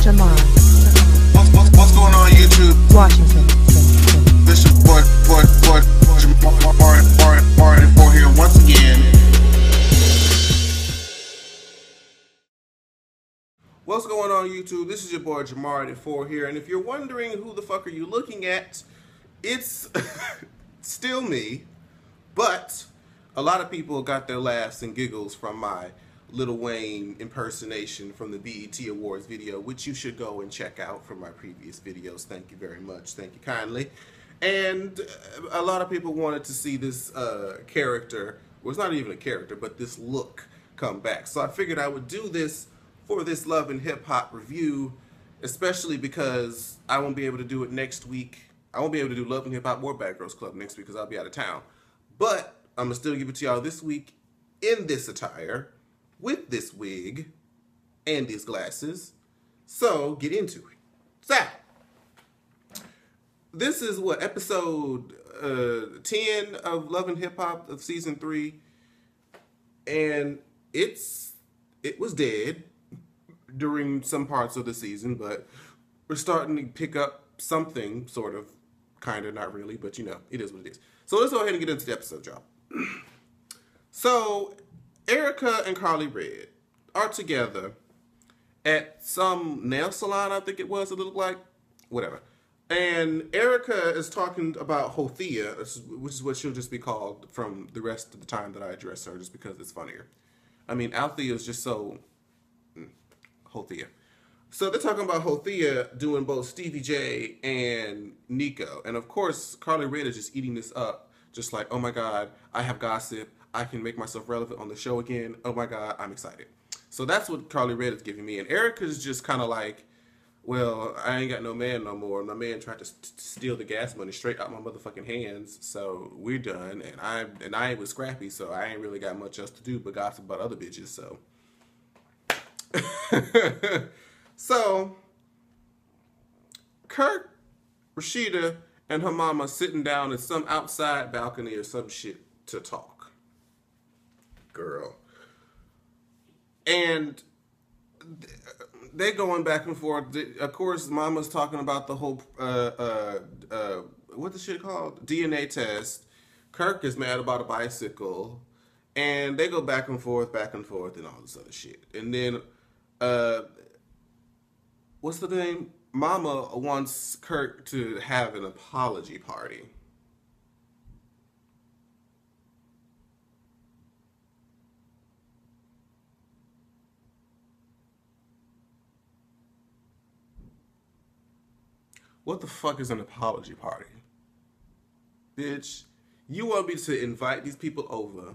Shamar. What's going on YouTube? Washington. This is Martin for here once again. What's going on YouTube? This is your boy Jamar4 here, and if you're wondering who the fuck are you looking at, it's still me, but a lot of people got their laughs and giggles from my Lil Wayne impersonation from the BET Awards video, which you should go and check out from my previous videos. Thank you very much. Thank you kindly. And a lot of people wanted to see this character, well, it's not even a character, but this look come back. So I figured I would do this for this Love and Hip Hop review, especially because I won't be able to do it next week. I won't be able to do Love and Hip Hop or Bad Girls Club next week because I'll be out of town. But I'm going to still give it to y'all this week in this attire, with this wig, and these glasses. So, get into it. So, this is what, episode 10 of Love and Hip Hop of season 3. And it was dead during some parts of the season, but we're starting to pick up something, sort of, kind of, not really, but you know, it is what it is. So let's go ahead and get into the episode, y'all. So, Erica and Carly Red are together at some nail salon, I think it was, it looked like, whatever. And Erica is talking about Hothea, which is what she'll just be called from the rest of the time that I address her, just because it's funnier. I mean, Althea is just so... Hothea. So they're talking about Hothea doing both Stevie J and Nico. And of course, Carly Red is just eating this up. Just like, oh my God, I have gossip. I can make myself relevant on the show again. Oh my God, I'm excited. So that's what Carly Red is giving me. And Erica's just kind of like, well, I ain't got no man no more. My man tried to steal the gas money straight out my motherfucking hands. So we're done. And I ain't with Scrappy, so I ain't really got much else to do but gossip about other bitches, so. So, Kirk, Rashida, and her mama sitting down in some outside balcony or some shit to talk. Girl. And they going back and forth. Of course, mama's talking about the whole, what the shit called? DNA test. Kirk is mad about a bicycle. And they go back and forth, and all this other shit. And then, what's the name? Mama wants Kirk to have an apology party. What the fuck is an apology party? Bitch, you want me to invite these people over,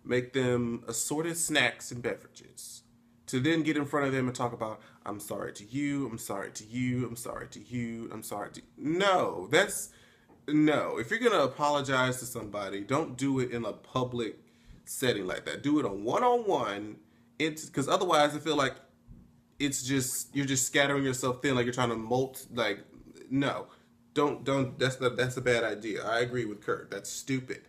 make them assorted snacks and beverages, to then get in front of them and talk about, I'm sorry to you, I'm sorry to you, I'm sorry to you, I'm sorry to you. No, no. If you're going to apologize to somebody, don't do it in a public setting like that. Do it on one-on-one, because otherwise I feel like it's just, you're just scattering yourself thin, like you're trying to molt, like, no. Don't, that's a bad idea. I agree with Kurt. That's stupid.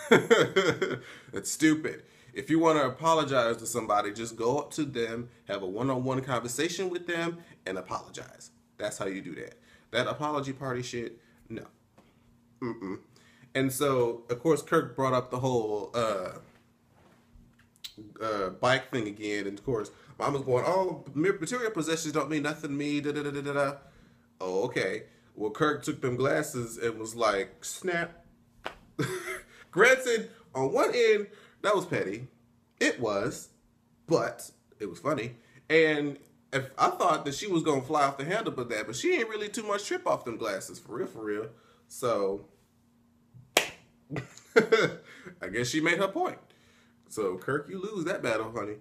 That's stupid. If you want to apologize to somebody, just go up to them, have a one-on-one conversation with them, and apologize. That's how you do that. That apology party shit, no. And so, of course, Kirk brought up the whole bike thing again, and of course, Mama's going, oh, material possessions don't mean nothing to me, da-da-da-da-da. Oh, okay. Well, Kirk took them glasses and was like, snap. Granted, on one end, that was petty. It was, but it was funny. And if I thought that she was going to fly off the handle with that, but she ain't really too much trip off them glasses, for real, for real. So, I guess she made her point. So, Kirk, you lose that battle, honey.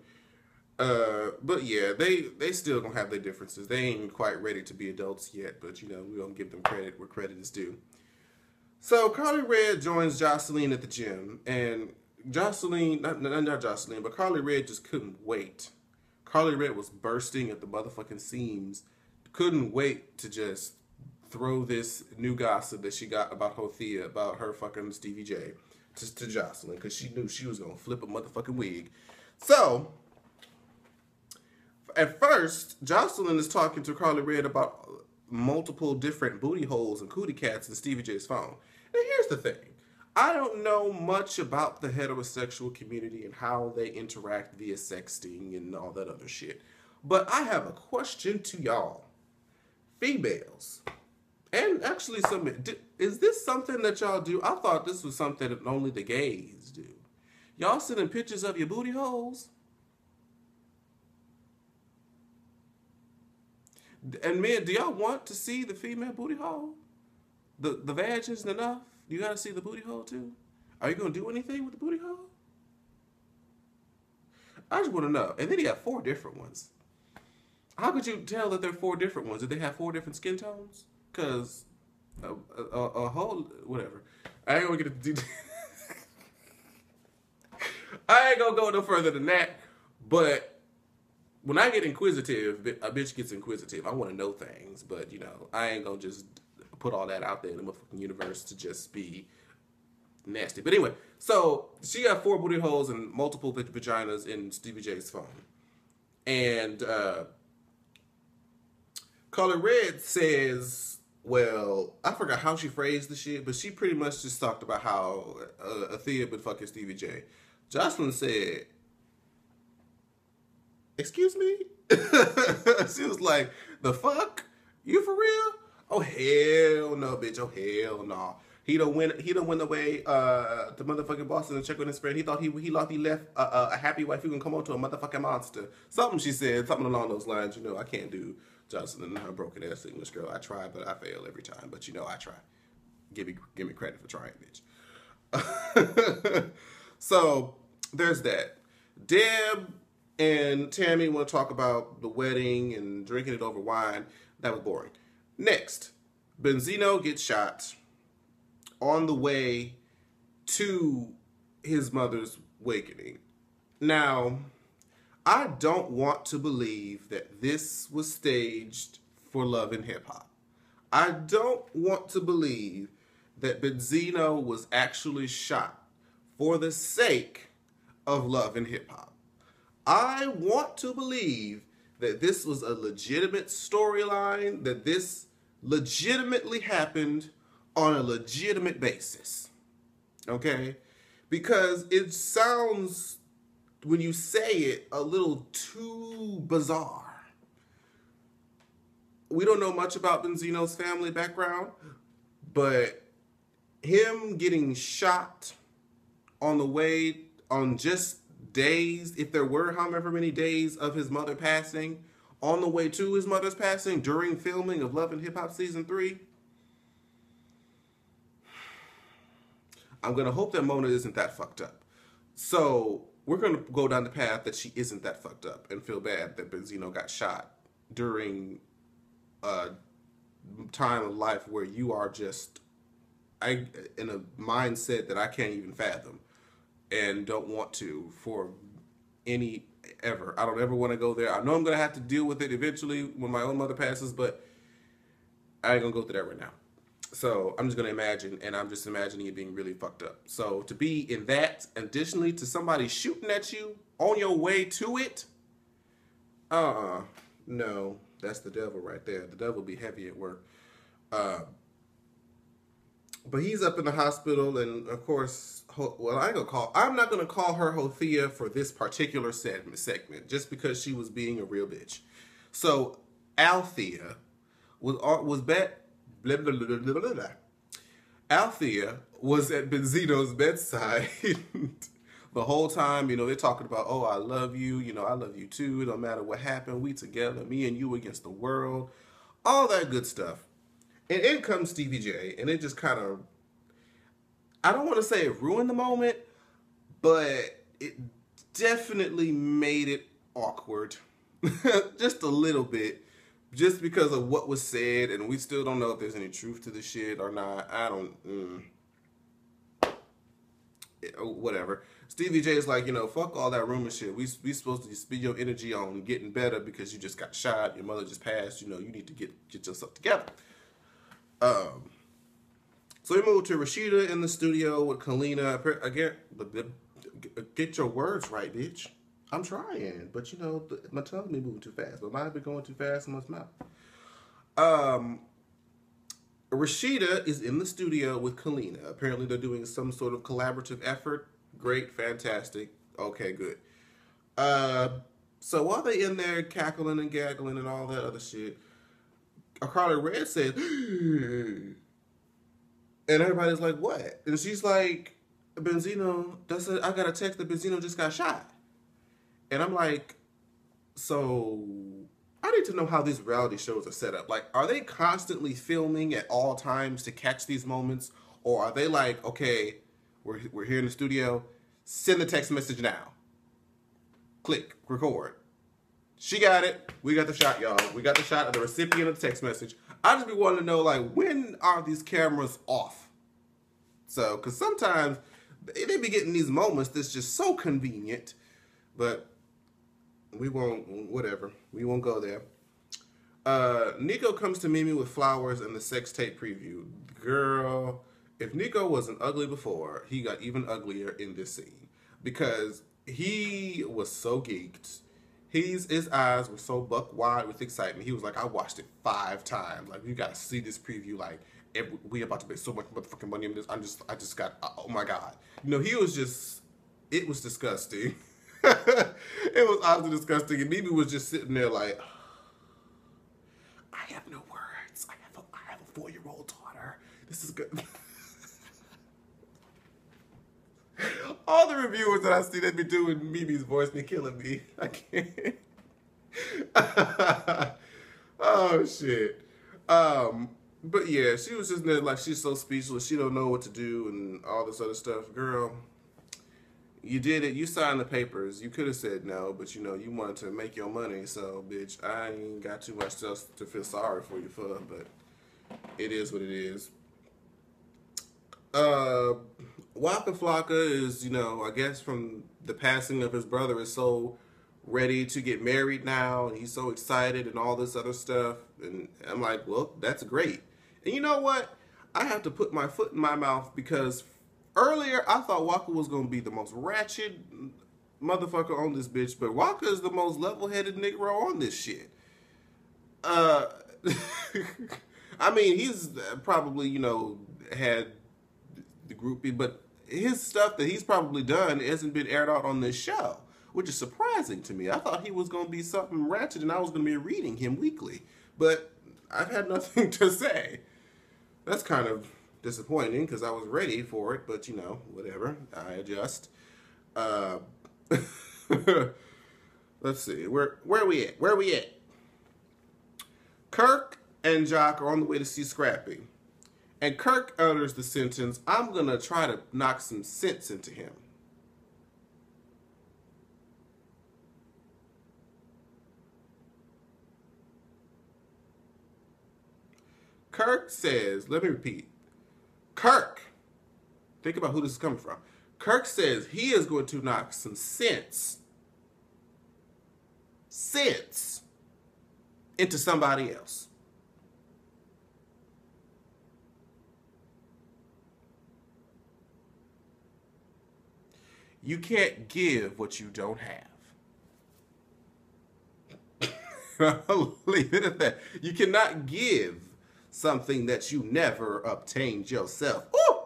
But yeah, they still gonna have their differences. They ain't quite ready to be adults yet, but you know, we're gonna give them credit where credit is due. So Carly Red joins Joseline at the gym, and Joseline, not Joseline, but Carly Red just couldn't wait. Carly Red was bursting at the motherfucking seams, couldn't wait to just throw this new gossip that she got about Hothea, about her fucking Stevie J, to Joseline, because she knew she was gonna flip a motherfucking wig. So, At first, Joseline is talking to Carly Red about multiple different booty holes and cootie cats in Stevie J's phone. Now, here's the thing. I don't know much about the heterosexual community and how they interact via sexting and all that other shit. But I have a question to y'all. Females. And actually, is this something that y'all do? I thought this was something that only the gays do. Y'all sending pictures of your booty holes? And men, do y'all want to see the female booty hole? The vag isn't enough? You gotta see the booty hole too? Are you gonna do anything with the booty hole? I just wanna know. And then he got 4 different ones. How could you tell that there are 4 different ones? Did they have 4 different skin tones? Because a whole, whatever. I ain't gonna get into I ain't gonna go no further than that. But when I get inquisitive, a bitch gets inquisitive. I want to know things, but you know, I ain't gonna just put all that out there in the motherfucking universe to just be nasty. But anyway, so she got 4 booty holes and multiple vaginas in Stevie J's phone, and Carly Red says, well, I forgot how she phrased the shit, but she pretty much just talked about how Athea been fucking Stevie J. Joseline said, excuse me? She was like, the fuck? You for real? Oh, hell no, bitch. Oh, hell no. He don't win the way to motherfucking Boston and check on his friend. He thought he left a happy wife who can come on to a motherfucking monster. Something she said, something along those lines. You know, I can't do Joseline and her broken ass English girl. I try, but I fail every time. But you know, I try. Give me credit for trying, bitch. So there's that. Deb and Tammy want to talk about the wedding and drinking it over wine. That was boring. Next, Benzino gets shot on the way to his mother's awakening. Now, I don't want to believe that this was staged for Love and Hip Hop. I don't want to believe that Benzino was actually shot for the sake of Love and Hip Hop. I want to believe that this was a legitimate storyline, that this legitimately happened on a legitimate basis. Okay? Because it sounds, when you say it, a little too bizarre. We don't know much about Benzino's family background, but him getting shot on the way, on just days, if there were however many days of his mother passing, on the way to his mother's passing during filming of Love and Hip Hop Season 3, I'm going to hope that Mona isn't that fucked up. So we're going to go down the path that she isn't that fucked up and feel bad that Benzino got shot during a time of life where you are just in a mindset that I can't even fathom and don't want to for any ever. I don't ever want to go there. I know I'm going to have to deal with it eventually when my own mother passes, but I ain't going to go through that right now. So I'm just going to imagine, and I'm just imagining it being really fucked up. So to be in that, additionally to somebody shooting at you on your way to it, no, that's the devil right there. The devil be heavy at work. But he's up in the hospital, and of course, well, I'm not going to call her Hothea for this particular segment, just because she was being a real bitch. So Althea was bet. Blah, blah, blah, blah, blah, blah. Althea was at Benzino's bedside the whole time. You know, they're talking about, oh, I love you. You know, I love you too. It don't matter what happened. We together, me and you against the world. All that good stuff. And in comes Stevie J. And it just kind of, I don't want to say it ruined the moment, but it definitely made it awkward. Just a little bit. Just because of what was said, and we still don't know if there's any truth to the shit or not. I don't, whatever. Stevie J is like, you know, fuck all that rumor shit. We supposed to spend your energy on getting better because you just got shot, your mother just passed, you know, you need to get yourself together. So we moved to Rashida in the studio with Kalina. Again, get your words right, bitch. I'm trying, but you know, my tongue be moving too fast. My mind be going too fast in my mouth. Um, Rashida is in the studio with Kalina. Apparently, they're doing some sort of collaborative effort. Great, fantastic. Okay, good. Uh, so while they in there cackling and gaggling and all that other shit, Carly Red says, and everybody's like, "What?" And she's like, "Benzino, I got a text that Benzino just got shot." And I'm like, so I need to know how these reality shows are set up. Like, are they constantly filming at all times to catch these moments? Or are they like, okay, we're here in the studio, send the text message now. Click, record. She got it. We got the shot, y'all. We got the shot of the recipient of the text message. I just be wanting to know, like, when are these cameras off? So, because sometimes they be getting these moments that's just so convenient. But we won't, whatever. We won't go there. Nico comes to Mimi with flowers and the sex tape preview. Girl, if Nico wasn't ugly before, he got even uglier in this scene. Because he was so geeked. His eyes were so buck wide with excitement. He was like, I watched it 5 times. Like, you gotta see this preview. Like, we about to make so much motherfucking money in this. I just got, oh my God. You know, he was just, it was disgusting. It was honestly disgusting. And Mimi was just sitting there like, I have no words. I have a 4-year-old daughter. This is good. All the reviewers that I see that be doing Mimi's voice be killing me. I can't. Oh shit. But yeah, she was just there like she's so speechless. She don't know what to do and all this other stuff. Girl, you did it. You signed the papers. You could have said no, but you know you wanted to make your money. So, bitch, I ain't got too much else to feel sorry for you for. But it is what it is. Waka Flocka is, you know, I guess from the passing of his brother, is so ready to get married now, and he's so excited and all this other stuff. And I'm like, well, that's great. And you know what? I have to put my foot in my mouth because earlier I thought Waka was going to be the most ratchet motherfucker on this bitch, but Waka is the most level-headed Negro on this shit. I mean, he's probably, you know, had the groupie, but his stuff that he's probably done hasn't been aired out on this show, which is surprising to me. I thought he was going to be something ratchet and I was going to be reading him weekly, but I've had nothing to say. That's kind of disappointing because I was ready for it, but you know, whatever. I adjust. Let's see. Where are we at? Where are we at? Kirk and Jock are on the way to see Scrappy. And Kirk utters the sentence, I'm going to try to knock some sense into him. Kirk says, let me repeat. Kirk, think about who this is coming from. Kirk says he is going to knock some sense into somebody else. You can't give what you don't have. I'll leave it at that. You cannot give something that you never obtained yourself. Ooh!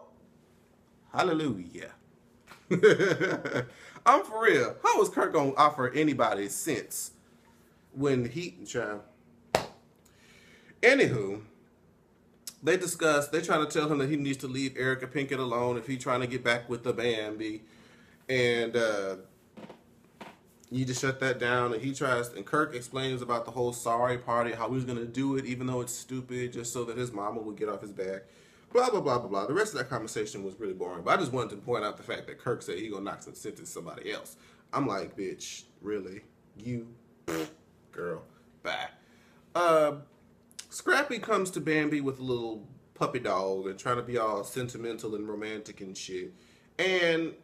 Hallelujah. I'm for real. How is Kirk gonna offer anybody sense when he try? Anywho, they trying to tell him that he needs to leave Erica Pinkett alone if he's trying to get back with the Bambi. And you just shut that down, and he tries, and Kirk explains about the whole sorry party, how he's going to do it even though it's stupid, just so that his mama would get off his back. Blah, blah, blah, blah, blah. The rest of that conversation was really boring, but I just wanted to point out the fact that Kirk said he going to knock some sense into somebody else. I'm like, bitch, really? You? Girl, bye. Scrappy comes to Bambi with a little puppy dog and trying to be all sentimental and romantic and shit. And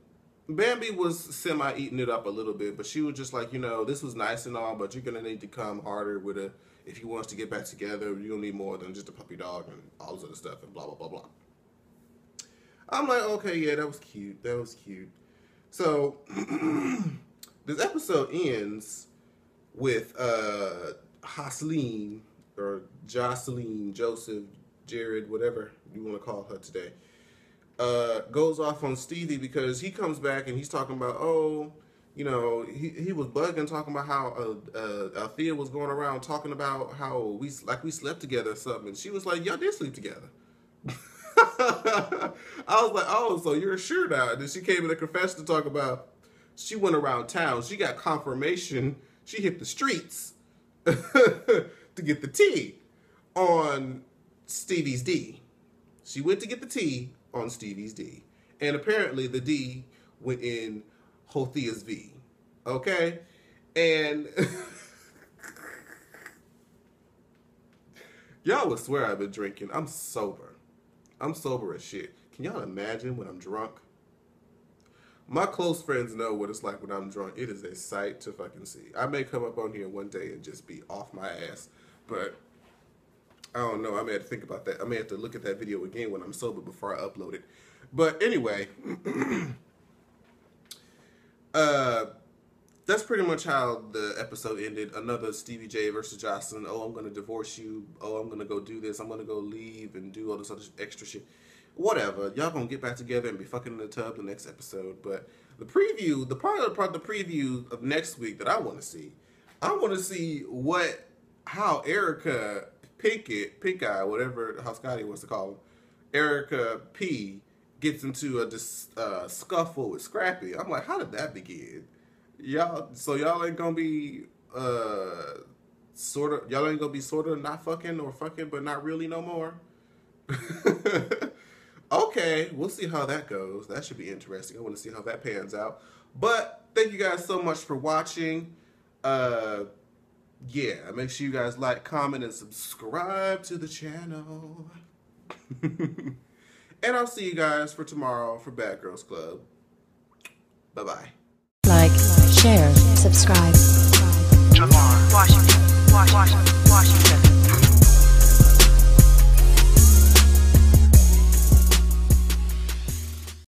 Bambi was semi-eating it up a little bit, but she was just like, you know, this was nice and all, but you're going to need to come harder with a, if you want us to get back together, you're going to need more than just a puppy dog and all this other stuff and blah, blah, blah, blah. I'm like, okay, yeah, that was cute. That was cute. So, This episode ends with Joseline, or Joseline, Joseph, Jared, whatever you want to call her today, goes off on Stevie because he comes back and he's talking about, oh, you know, he was bugging, talking about how Althea was going around talking about how we slept together or something. And she was like, y'all did sleep together. I was like, oh, so you're sure now? And then she came in a confession to talk about she went around town. She got confirmation. She hit the streets to get the tea on Stevie's D. She went to get the tea on Stevie's D. And apparently the D went in Hothea's V. Okay? And y'all would swear I've been drinking. I'm sober. I'm sober as shit. Can y'all imagine when I'm drunk? My close friends know what it's like when I'm drunk. It is a sight to fucking see. I may come up on here one day and just be off my ass, but I don't know. I may have to think about that. I may have to look at that video again when I'm sober before I upload it. But anyway, that's pretty much how the episode ended. Another Stevie J versus Joseline. Oh, I'm going to divorce you. Oh, I'm going to go do this. I'm going to go leave and do all this other extra shit. Whatever. Y'all going to get back together and be fucking in the tub the next episode. But the preview, the part of the preview of next week that I want to see how Erica Pink Eye, whatever how Scotty wants to call him, Erica P, gets into a scuffle with Scrappy. I'm like, how did that begin? Y'all ain't gonna be sort of not fucking or fucking but not really no more. Okay, we'll see how that goes. That should be interesting. I want to see how that pans out. But thank you guys so much for watching. Yeah, make sure you guys like, comment, and subscribe to the channel. And I'll see you guys for tomorrow for Bad Girls Club. Bye-bye. Like, share, subscribe. Washington.